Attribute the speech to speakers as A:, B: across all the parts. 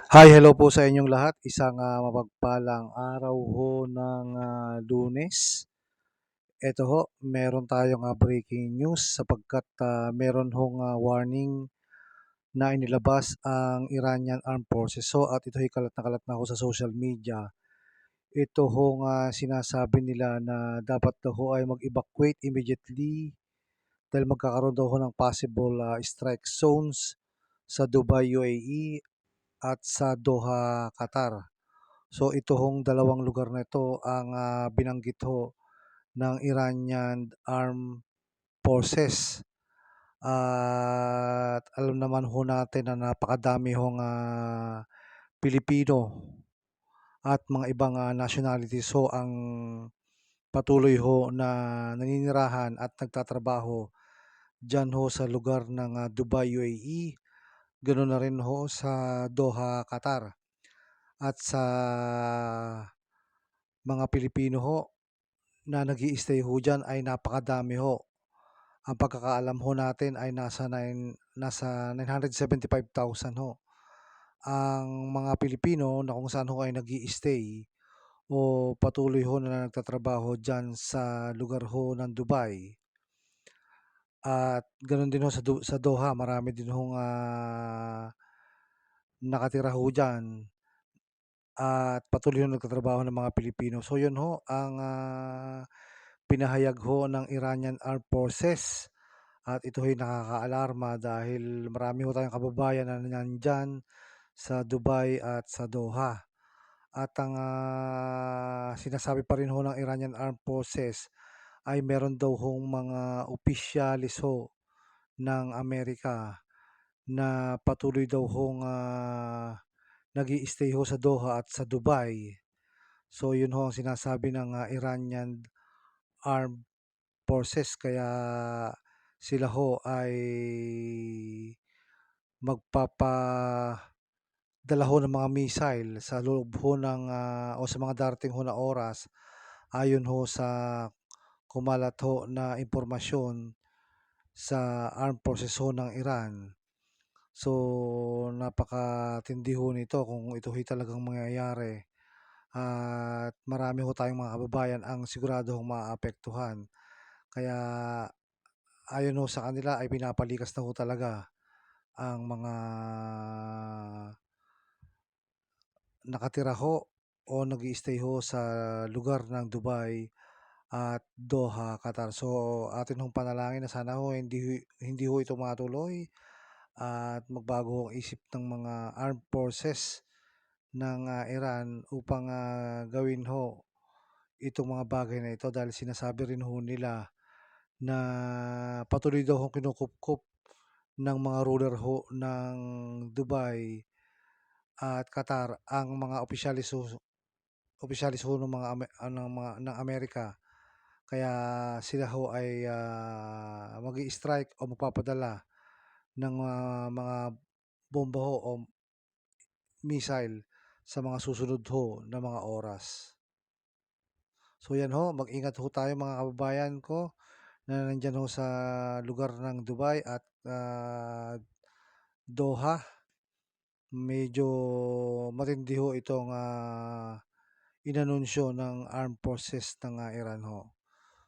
A: Hi, hello po sa inyong lahat. Isang mapagpalang araw ho ng Lunes. Eto ho, meron tayong breaking news sapagkat meron hong warning na inilabas ang Iranian Armed Forces. So at ito'y kalat na kalat na ho sa social media. Ito hong sinasabi nila na dapat daw ho ay mag-evacuate immediately dahil magkakaroon daw ho ng possible strike zones sa Dubai, UAE at sa Doha, Qatar. So ito hong dalawang lugar na ito ang binanggit ho ng Iranian Armed Forces. At alam naman ho natin na napakadami hong Pilipino at mga ibang nationalities ho ang patuloy ho na naninirahan at nagtatrabaho dyan ho sa lugar ng Dubai, UAE. Ganoon na rin ho sa Doha, Qatar. At sa mga Pilipino ho na nag-i-stay ho diyan ay napakadami ho. Ang pagkakaalam ho natin ay nasa 975,000 ho ang mga Pilipino na kung saan ho ay nag-i-stay o patuloy ho na nagtatrabaho diyan sa lugar ho ng Dubai. At gano'n din ho sa Doha, marami din hong nakatira ho diyan at patuloy hong nagtatrabaho ng mga Pilipino. So 'yun ho ang pinahayag ho ng Iranian Armed Forces at ito'y nakakaalarma dahil marami ho tayong kababayan na nandiyan sa Dubai at sa Doha. At ang sinasabi pa rin ho ng Iranian Armed Forces ay meron daw hong mga opisyalis ho ng Amerika na patuloy daw hong nag-i-stay ho sa Doha at sa Dubai. So yun ho ang sinasabi ng Iranian Armed Forces kaya sila ho ay magpapadala ho ng mga missile sa loob ho ng o sa mga darating ho na oras ayon ho sa kumalat ho na impormasyon sa armed forces ho ng Iran. So napakatindi ho nito kung ito ho'y talagang mangyayari at marami ho tayong mga kababayan ang siguradong maaapektuhan. Kaya ayon ho sa kanila ay pinapalikas na ho talaga ang mga nakatira ho o nag-i-stay ho sa lugar ng Dubai at Doha, Qatar. So atin hong panalangin na sana ho hindi ho ito matuloy at magbago ang isip ng mga armed forces ng Iran upang gawin ho itong mga bagay na ito dahil sinasabi rin ho nila na patuloy daw hong kinukupkup ng mga ruler ho ng Dubai at Qatar ang mga opisyalis ho ng ng Amerika. Kaya sila ho ay magi-strike o magpapadala ng mga bomba ho o missile sa mga susunod ho na mga oras. So yan ho, mag-ingat ho tayo mga kababayan ko na nandiyan ho sa lugar ng Dubai at Doha. Medyo matindi ho itong inanunsyo ng armed forces ng Iran ho.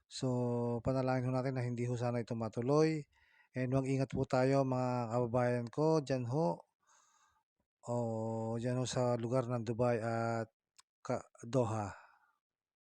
A: So panalangin ho natin na hindi ho sana ito matuloy and mag-ingat po tayo mga kababayan ko diyan ho o diyan ho sa lugar ng Dubai at Doha.